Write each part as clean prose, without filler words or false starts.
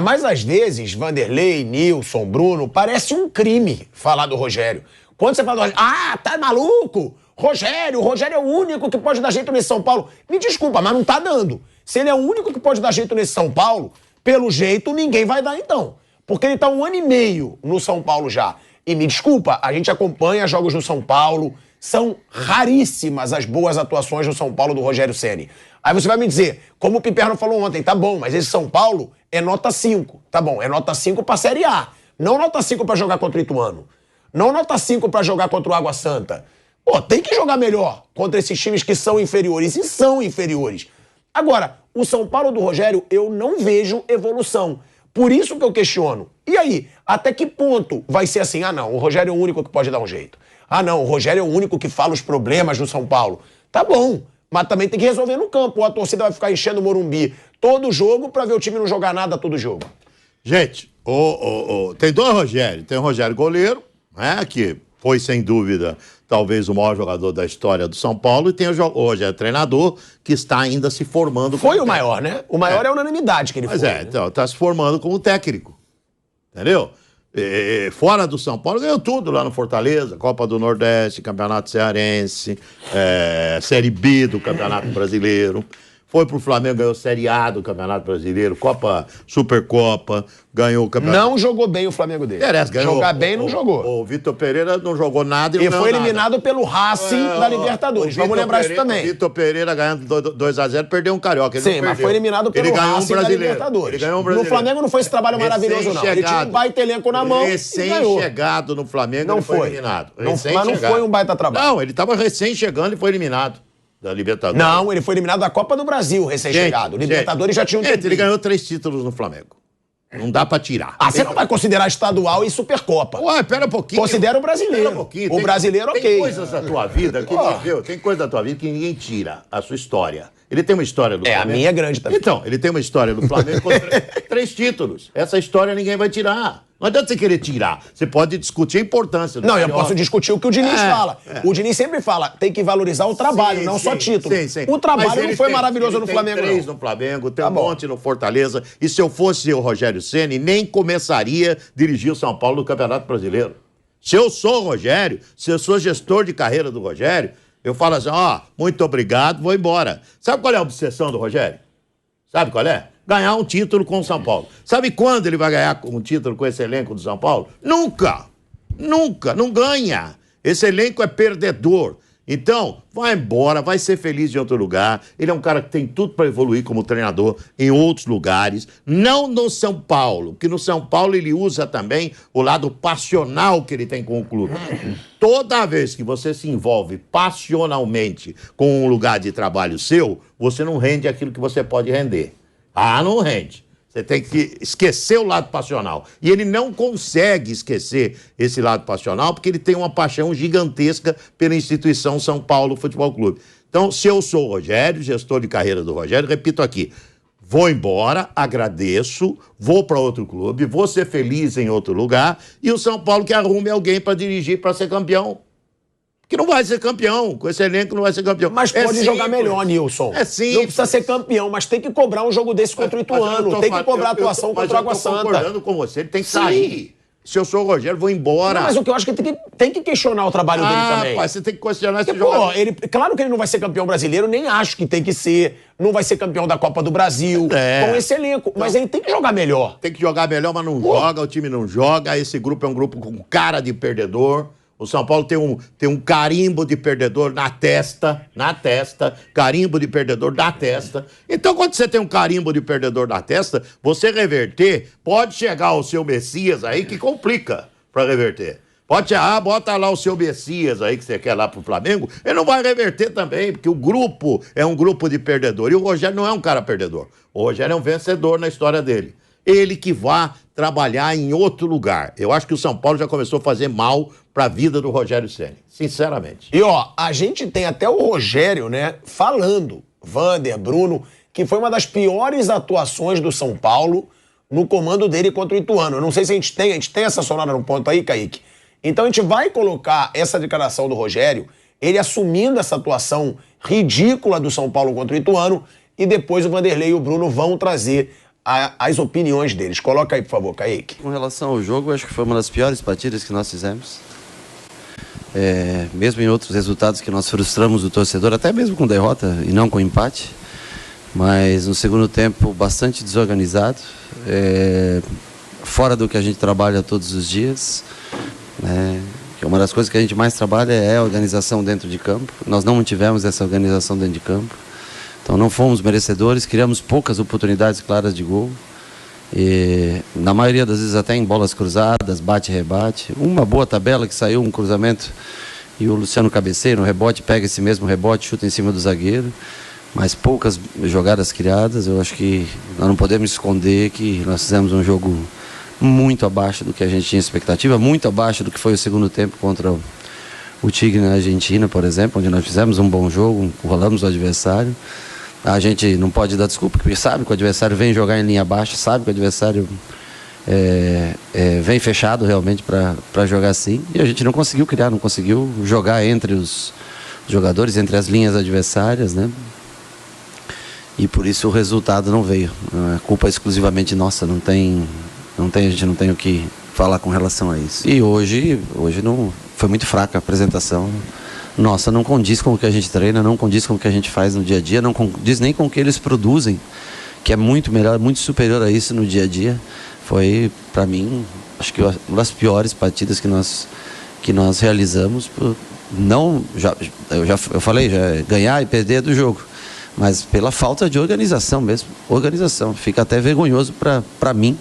Mas às vezes, Vanderlei, Nilson, Bruno, parece um crime falar do Rogério. Quando você fala do Rogério, tá maluco? O Rogério é o único que pode dar jeito nesse São Paulo. Me desculpa, mas não tá dando. Se ele é o único que pode dar jeito nesse São Paulo, pelo jeito ninguém vai dar então. Porque ele tá 1 ano e meio no São Paulo já. E me desculpa, a gente acompanha jogos do São Paulo, são raríssimas as boas atuações do São Paulo do Rogério Ceni. Aí você vai me dizer, como o Piperno falou ontem, tá bom, mas esse São Paulo é nota 5. Tá bom, é nota 5 pra Série A. Não nota 5 pra jogar contra o Ituano. Não nota 5 pra jogar contra o Água Santa. Pô, tem que jogar melhor contra esses times que são inferiores. E são inferiores. Agora, o São Paulo do Rogério, eu não vejo evolução. Por isso que eu questiono. E aí, até que ponto vai ser assim? Ah, não, o Rogério é o único que pode dar um jeito. Ah, não, o Rogério é o único que fala os problemas do São Paulo. Tá bom, mas também tem que resolver no campo. Ou a torcida vai ficar enchendo o Morumbi todo jogo pra ver o time não jogar nada todo jogo. Gente, tem 2 Rogério. Tem o Rogério goleiro, né, que foi, sem dúvida, talvez o maior jogador da história do São Paulo, e tem o Rogério treinador, que está ainda se formando. Foi o maior, né? O maior é a unanimidade que ele foi. Mas então, está se formando como técnico. Entendeu? Fora do São Paulo, ganhou tudo lá no Fortaleza, Copa do Nordeste, Campeonato Cearense, Série B do Campeonato Brasileiro. Foi pro Flamengo, ganhou Série A do Campeonato Brasileiro, Supercopa, ganhou o Campeonato... Não jogou bem o Flamengo dele. Ganhou. Jogar bem, não jogou. O Vitor Pereira não jogou nada e não foi eliminado pelo Racing da Libertadores. Vamos lembrar isso também. O Vitor Pereira ganhando 2-0, perdeu um Carioca. Sim, mas foi eliminado pelo Racing da Libertadores. Ele ganhou um brasileiro. No Flamengo não foi esse trabalho maravilhoso, não. Ele tinha um baita elenco na mão e ganhou. Recém-chegado no Flamengo, ele foi eliminado. Mas não foi um baita trabalho. Não, ele estava recém-chegando e foi eliminado. Da Libertadores. Não, ele foi eliminado da Copa do Brasil, recém-chegado. Libertadores já tinha um título. Ele ganhou 3 títulos no Flamengo. Não dá pra tirar. Você não vai considerar estadual e Supercopa. Ué, pera um pouquinho. Considera o brasileiro. Pera um pouquinho. O brasileiro, ok. Tem coisas da tua vida que tem coisa da tua vida que ninguém tira. A sua história. Ele tem uma história do Flamengo. A minha é grande também. Então, ele tem uma história do Flamengo com 3 títulos. Essa história ninguém vai tirar. Não adianta você querer tirar. Você pode discutir a importância do eu posso discutir o que o Diniz fala. O Diniz sempre fala, tem que valorizar o trabalho, não só título. O trabalho não foi maravilhoso no Flamengo, não. Tem 3 no Flamengo, tem um monte no Fortaleza. E se eu fosse o Rogério Ceni, nem começaria a dirigir o São Paulo no Campeonato Brasileiro. Se eu sou o Rogério, se eu sou gestor de carreira do Rogério, eu falo assim, muito obrigado, vou embora. Sabe qual é a obsessão do Rogério? Sabe qual é? Ganhar um título com o São Paulo. Sabe quando ele vai ganhar um título com esse elenco do São Paulo? Nunca! Nunca! Não ganha! Esse elenco é perdedor. Então, vai embora, vai ser feliz em outro lugar. Ele é um cara que tem tudo para evoluir como treinador em outros lugares. Não no São Paulo, porque no São Paulo ele usa também o lado passional que ele tem com o clube. Toda vez que você se envolve passionalmente com um lugar de trabalho seu, você não rende aquilo que você pode render. Não rende. Você tem que esquecer o lado passional. E ele não consegue esquecer esse lado passional porque ele tem uma paixão gigantesca pela instituição São Paulo Futebol Clube. Então, se eu sou o Rogério, gestor de carreira do Rogério, repito aqui, vou embora, agradeço, vou para outro clube, vou ser feliz em outro lugar e o São Paulo que arrume alguém para dirigir, para ser campeão. Que não vai ser campeão, com esse elenco não vai ser campeão. Mas pode jogar melhor, Nilson. É simples. Não precisa ser campeão, mas tem que cobrar um jogo desse contra o Ituano, tem que cobrar atuação contra o Água Santa. Eu tô concordando com você, ele tem que sair. Se eu sou o Rogério, vou embora. Não, mas o que eu acho que tem que questionar o trabalho dele também. Rapaz, você tem que questionar esse jogador. Claro que ele não vai ser campeão brasileiro, nem acho que tem que ser. Não vai ser campeão da Copa do Brasil, com esse elenco. Mas ele tem que jogar melhor. Tem que jogar melhor, mas não joga, o time não joga. Esse grupo é um grupo com cara de perdedor. O São Paulo tem um carimbo de perdedor na testa, carimbo de perdedor na testa. Então, quando você tem um carimbo de perdedor na testa, você reverter, pode chegar o seu Messias aí que complica para reverter. Pode chegar, bota lá o seu Messias aí que você quer lá pro Flamengo, ele não vai reverter também, porque o grupo é um grupo de perdedor. E o Rogério não é um cara perdedor. O Rogério é um vencedor na história dele. Ele que vá trabalhar em outro lugar. Eu acho que o São Paulo já começou a fazer mal para a vida do Rogério Ceni, sinceramente. E a gente tem até o Rogério, né, falando, Vander, Bruno, que foi uma das piores atuações do São Paulo no comando dele contra o Ituano. Eu não sei se a gente tem essa sonora no ponto aí, Kaique. Então a gente vai colocar essa declaração do Rogério, ele assumindo essa atuação ridícula do São Paulo contra o Ituano, e depois o Vanderlei e o Bruno vão trazer as opiniões deles. Coloca aí, por favor, Kaique. Com relação ao jogo, acho que foi uma das piores partidas que nós fizemos. Mesmo em outros resultados que nós frustramos o torcedor, até mesmo com derrota e não com empate. Mas no segundo tempo, bastante desorganizado. Fora do que a gente trabalha todos os dias. Que uma das coisas que a gente mais trabalha é a organização dentro de campo. Nós não mantivemos essa organização dentro de campo. Então não fomos merecedores, criamos poucas oportunidades claras de gol. E, na maioria das vezes até em bolas cruzadas, bate-rebate. Uma boa tabela que saiu, um cruzamento, e o Luciano cabeceia no rebote, pega esse mesmo rebote, chuta em cima do zagueiro. Mas poucas jogadas criadas. Eu acho que nós não podemos esconder que nós fizemos um jogo muito abaixo do que a gente tinha expectativa, muito abaixo do que foi o segundo tempo contra o Tigre na Argentina, por exemplo, onde nós fizemos um bom jogo, rolamos o adversário. A gente não pode dar desculpa, porque sabe que o adversário vem jogar em linha baixa, sabe que o adversário vem fechado realmente para jogar assim, e a gente não conseguiu criar, não conseguiu jogar entre os jogadores, entre as linhas adversárias, né? E por isso o resultado não veio. A culpa é exclusivamente nossa, a gente não tem o que falar com relação a isso. E hoje não foi muito fraca a apresentação. Nossa, não condiz com o que a gente treina, não condiz com o que a gente faz no dia a dia, não condiz nem com o que eles produzem, que é muito melhor, muito superior a isso no dia a dia. Foi, para mim, acho que uma das piores partidas que nós realizamos. Eu falei, ganhar e perder do jogo, mas pela falta de organização mesmo. Organização. Fica até vergonhoso para mim.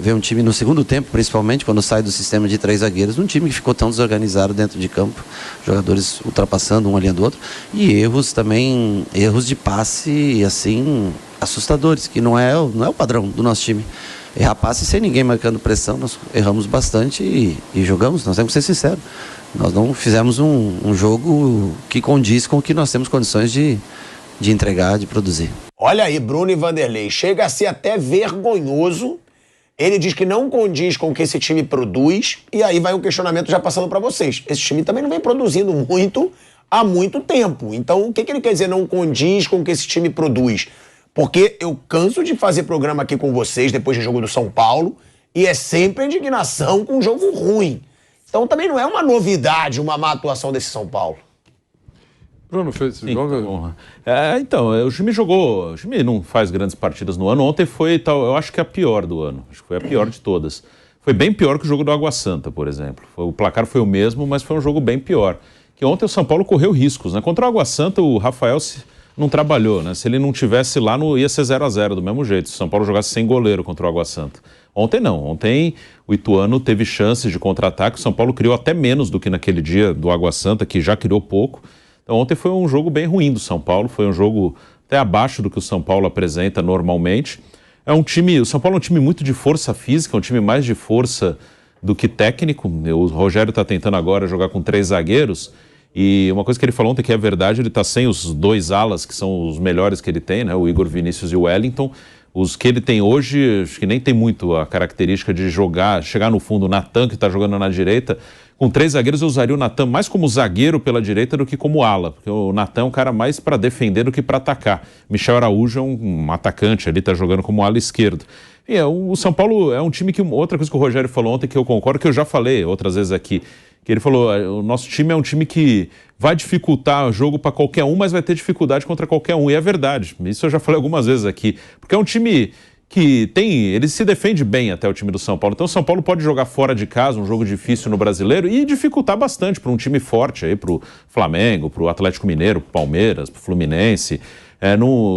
Ver um time no segundo tempo, principalmente quando sai do sistema de 3 zagueiros, um time que ficou tão desorganizado dentro de campo, jogadores ultrapassando um ali do outro, e erros de passe, assim, assustadores, que não é o padrão do nosso time. Errar passe sem ninguém marcando pressão, nós erramos bastante e jogamos, nós temos que ser sinceros. Nós não fizemos um jogo que condiz com o que nós temos condições de entregar, de produzir. Olha aí, Bruno e Vanderlei, chega a ser até vergonhoso. Ele diz que não condiz com o que esse time produz, e aí vai um questionamento já passando para vocês. Esse time também não vem produzindo muito há muito tempo. Então, o que ele quer dizer não condiz com o que esse time produz? Porque eu canso de fazer programa aqui com vocês depois do jogo do São Paulo, e é sempre a indignação com um jogo ruim. Então também não é uma novidade uma má atuação desse São Paulo. Bruno, fez esse jogo? O time não faz grandes partidas no ano. Ontem foi, eu acho que a pior do ano. Acho que foi a pior de todas. Foi bem pior que o jogo do Água Santa, por exemplo. O placar foi o mesmo, mas foi um jogo bem pior. Que ontem o São Paulo correu riscos, né? Contra o Água Santa, o Rafael não trabalhou, né? Se ele não tivesse lá, não ia ser 0-0 do mesmo jeito. Se o São Paulo jogasse sem goleiro contra o Água Santa. Ontem não. Ontem o Ituano teve chances de contra-ataque. O São Paulo criou até menos do que naquele dia do Água Santa, que já criou pouco. Então ontem foi um jogo bem ruim do São Paulo, foi um jogo até abaixo do que o São Paulo apresenta normalmente. O São Paulo é um time muito de força física, um time mais de força do que técnico. O Rogério está tentando agora jogar com 3 zagueiros, e uma coisa que ele falou ontem que é verdade, ele está sem os 2 alas, que são os melhores que ele tem, né? O Igor Vinícius e o Wellington. Os que ele tem hoje, acho que nem tem muito a característica de chegar no fundo. O Natan, que está jogando na direita, com 3 zagueiros eu usaria o Natan mais como zagueiro pela direita do que como ala, porque o Natan é um cara mais para defender do que para atacar. Michel Araújo é um atacante, ali está jogando como ala esquerdo. E o São Paulo é um time que, outra coisa que o Rogério falou ontem, que eu concordo, que eu já falei outras vezes aqui, que ele falou, o nosso time é um time que vai dificultar o jogo para qualquer um, mas vai ter dificuldade contra qualquer um, e é verdade. Isso eu já falei algumas vezes aqui, porque é um time que ele se defende bem até o time do São Paulo. Então o São Paulo pode jogar fora de casa, um jogo difícil no Brasileiro, e dificultar bastante para um time forte aí, para o Flamengo, para o Atlético Mineiro, para o Palmeiras, para o Fluminense.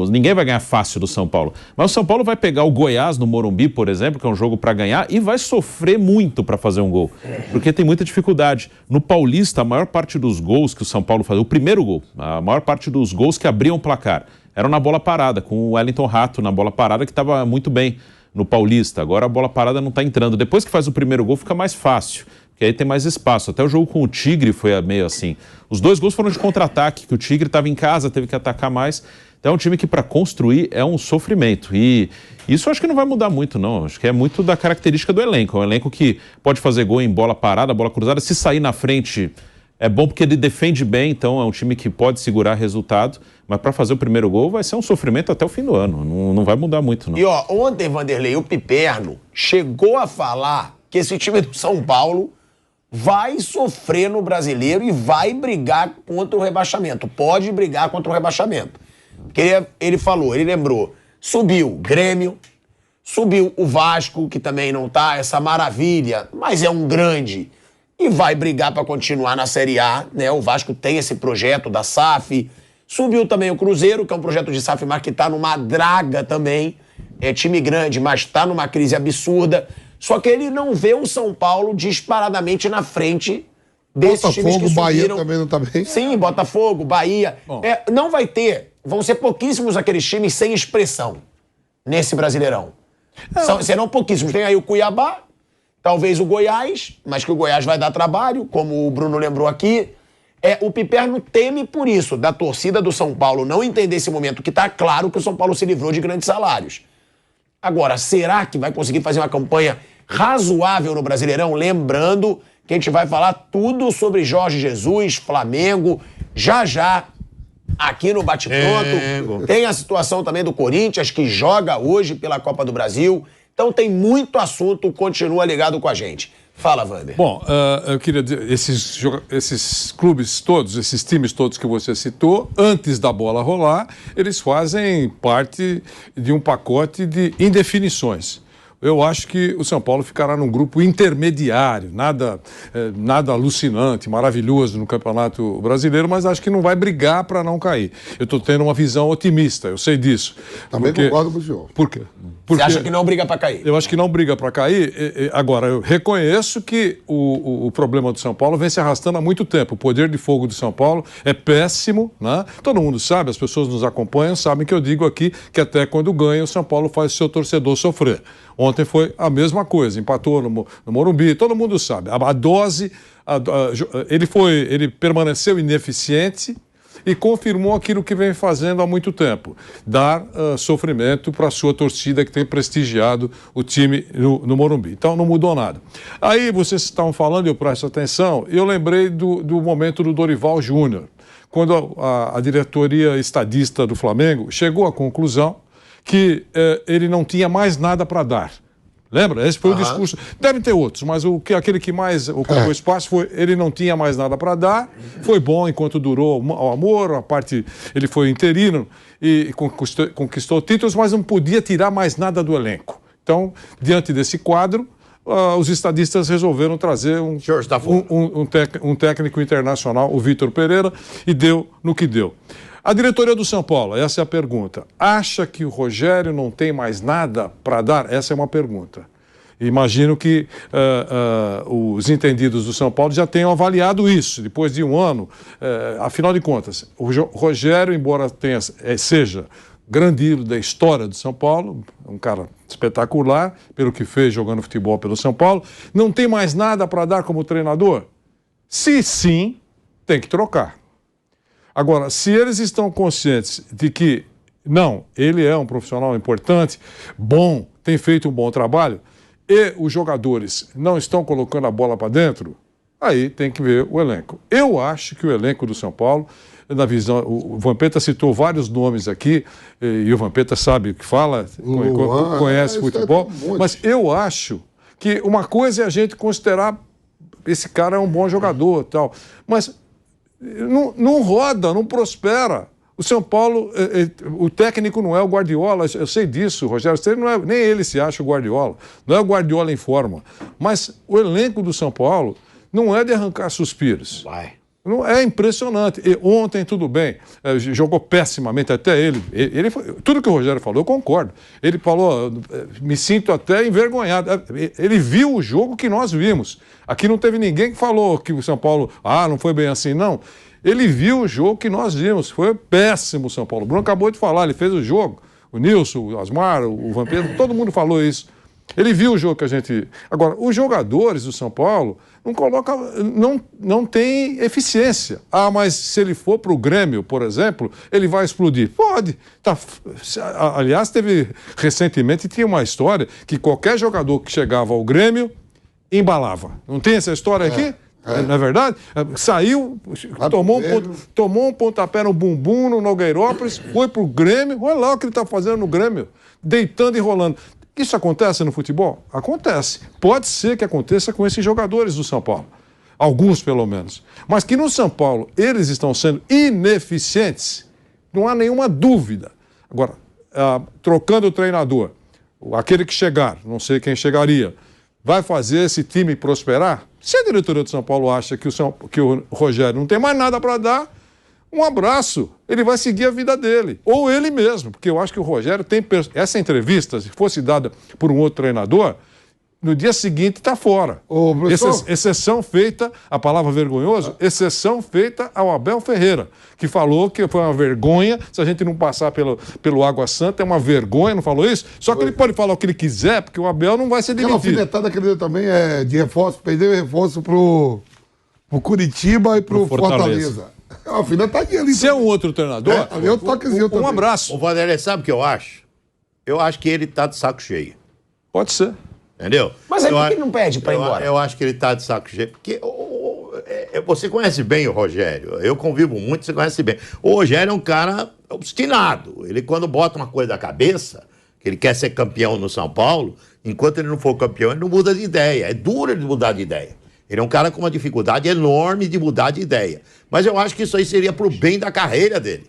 Ninguém vai ganhar fácil do São Paulo. Mas o São Paulo vai pegar o Goiás no Morumbi, por exemplo, que é um jogo para ganhar, e vai sofrer muito para fazer um gol, porque tem muita dificuldade. No Paulista, a maior parte dos gols que o São Paulo fazia, o primeiro gol, a maior parte dos gols que abriam o placar, eram na bola parada, com o Wellington Rato na bola parada, que estava muito bem no Paulista. Agora a bola parada não está entrando. Depois que faz o primeiro gol, fica mais fácil, porque aí tem mais espaço. Até o jogo com o Tigre foi meio assim. Os 2 gols foram de contra-ataque, que o Tigre estava em casa, teve que atacar mais. Então é um time que para construir é um sofrimento. E isso eu acho que não vai mudar muito, não. Acho que é muito da característica do elenco. É um elenco que pode fazer gol em bola parada, bola cruzada. Se sair na frente é bom porque ele defende bem, então é um time que pode segurar resultado, Mas para fazer o primeiro gol vai ser um sofrimento até o fim do ano. Não vai mudar muito, não. E ó, ontem, Vanderlei, o Piperno chegou a falar que esse time do São Paulo vai sofrer no Brasileiro e vai brigar contra o rebaixamento. Pode brigar contra o rebaixamento. Porque ele falou, ele lembrou, subiu Grêmio, subiu o Vasco, que também não tá essa maravilha, mas é um grande, e vai brigar para continuar na Série A, né? O Vasco tem esse projeto da SAF. Subiu também o Cruzeiro, que é um projeto de SAF, mas que tá numa draga também. É time grande, mas tá numa crise absurda. Só que ele não vê o São Paulo disparadamente na frente desses times que subiram. Bahia também não tá bem. Sim, Botafogo, Bahia. Não vai ter, vão ser pouquíssimos aqueles times sem expressão nesse Brasileirão. Serão pouquíssimos. Tem aí o Cuiabá, talvez o Goiás, mas que o Goiás vai dar trabalho, como o Bruno lembrou aqui. O Piperno teme por isso, da torcida do São Paulo não entender esse momento, que tá claro que o São Paulo se livrou de grandes salários. Agora, será que vai conseguir fazer uma campanha razoável no Brasileirão? Lembrando que a gente vai falar tudo sobre Jorge Jesus, Flamengo, já aqui no Bate Pronto. Tem a situação também do Corinthians, que joga hoje pela Copa do Brasil. Então tem muito assunto, continua ligado com a gente. Fala, Wander. Bom, eu queria dizer, esses clubes todos, esses times todos que você citou, antes da bola rolar, eles fazem parte de um pacote de indefinições. Eu acho que o São Paulo ficará num grupo intermediário, nada alucinante, maravilhoso no Campeonato Brasileiro, mas acho que não vai brigar para não cair. Eu estou tendo uma visão otimista, eu sei disso. Também concordo com o senhor. Por quê? Você acha que não briga para cair? Eu acho que não briga para cair. Agora, eu reconheço que o problema do São Paulo vem se arrastando há muito tempo. O poder de fogo do São Paulo é péssimo, né? Todo mundo sabe, as pessoas nos acompanham, sabem que eu digo aqui que até quando ganha, o São Paulo faz o seu torcedor sofrer. Ontem foi a mesma coisa, empatou no Morumbi, todo mundo sabe. A dose, ele permaneceu ineficiente e confirmou aquilo que vem fazendo há muito tempo, dar sofrimento para a sua torcida que tem prestigiado o time no Morumbi. Então não mudou nada. Aí vocês estavam falando, eu presto atenção, e eu lembrei do momento do Dorival Júnior, quando a diretoria estadista do Flamengo chegou à conclusão que ele não tinha mais nada para dar. Lembra? Esse foi o discurso. Devem ter outros, mas aquele que mais ocupou espaço foi ele não tinha mais nada para dar. Foi bom enquanto durou o amor, a parte ele foi interino e conquistou títulos, mas não podia tirar mais nada do elenco. Então, diante desse quadro, os estadistas resolveram trazer um técnico internacional, o Vitor Pereira, e deu no que deu. A diretoria do São Paulo, essa é a pergunta. Acha que o Rogério não tem mais nada para dar? Essa é uma pergunta. Imagino que os entendidos do São Paulo já tenham avaliado isso, depois de um ano. Afinal de contas, o Rogério, embora seja grande ídolo da história do São Paulo, um cara espetacular, pelo que fez jogando futebol pelo São Paulo, não tem mais nada para dar como treinador? Se sim, tem que trocar. Agora, se eles estão conscientes de que, não, ele é um profissional importante, bom, tem feito um bom trabalho, e os jogadores não estão colocando a bola para dentro, aí tem que ver o elenco. Eu acho que o elenco do São Paulo, na visão, o Vampeta citou vários nomes aqui, e o Vampeta sabe o que fala, conhece futebol, mas eu acho que uma coisa é a gente considerar esse cara é um bom jogador, tal, mas não roda, não prospera. O São Paulo, o técnico não é o Guardiola, eu sei disso, o Rogério Ceni não é, nem ele se acha o Guardiola, não é o Guardiola em forma, mas o elenco do São Paulo não é de arrancar suspiros. É impressionante. E ontem, tudo bem, jogou pessimamente até ele. Tudo que o Rogério falou, eu concordo. Ele falou, me sinto até envergonhado. Ele viu o jogo que nós vimos. Aqui não teve ninguém que falou que o São Paulo, não foi bem assim, não. Ele viu o jogo que nós vimos. Foi péssimo o São Paulo. O Bruno acabou de falar, ele fez o jogo. O Nilson, o Asmar, o Vampiro, todo mundo falou isso. Ele viu o jogo que a gente... Agora, os jogadores do São Paulo não tem eficiência. Mas se ele for para o Grêmio, por exemplo, ele vai explodir. Pode. Aliás, recentemente tinha uma história que qualquer jogador que chegava ao Grêmio embalava. Não tem essa história aqui? Não é verdade? Saiu, tomou um pontapé no bumbum, no Nogueirópolis, foi pro Grêmio. Olha lá o que ele está fazendo no Grêmio, deitando e rolando. Isso acontece no futebol? Acontece. Pode ser que aconteça com esses jogadores do São Paulo. Alguns, pelo menos. Mas que no São Paulo eles estão sendo ineficientes, não há nenhuma dúvida. Agora, trocando o treinador, aquele que chegar, não sei quem chegaria, vai fazer esse time prosperar? Se a diretoria do São Paulo acha que o Rogério não tem mais nada para dar, um abraço, ele vai seguir a vida dele. Ou ele mesmo, porque eu acho que o Rogério tem... Essa entrevista, se fosse dada por um outro treinador, no dia seguinte está fora. Exceção feita, a palavra vergonhoso, exceção feita ao Abel Ferreira, que falou que foi uma vergonha, se a gente não passar pelo Água Santa, é uma vergonha, não falou isso? Só que ele pode falar o que ele quiser, porque o Abel não vai ser demitido. Aquela alfinetada que ele deu também é de reforço, perdeu reforço pro Curitiba e pro Fortaleza. É uma alfinetadinha ali. Se é um outro treinador, ali eu toquezinho também. Um abraço. O Vanderlei, sabe o que eu acho? Eu acho que ele tá de saco cheio. Pode ser. Entendeu? Mas aí por que ele não pede para ir embora? Eu acho que ele tá de saco cheio. Porque você conhece bem o Rogério. Eu convivo muito, você conhece bem. O Rogério é um cara obstinado. Ele, quando bota uma coisa na cabeça, que ele quer ser campeão no São Paulo, enquanto ele não for campeão, ele não muda de ideia. É duro ele mudar de ideia. Ele é um cara com uma dificuldade enorme de mudar de ideia. Mas eu acho que isso aí seria pro bem da carreira dele.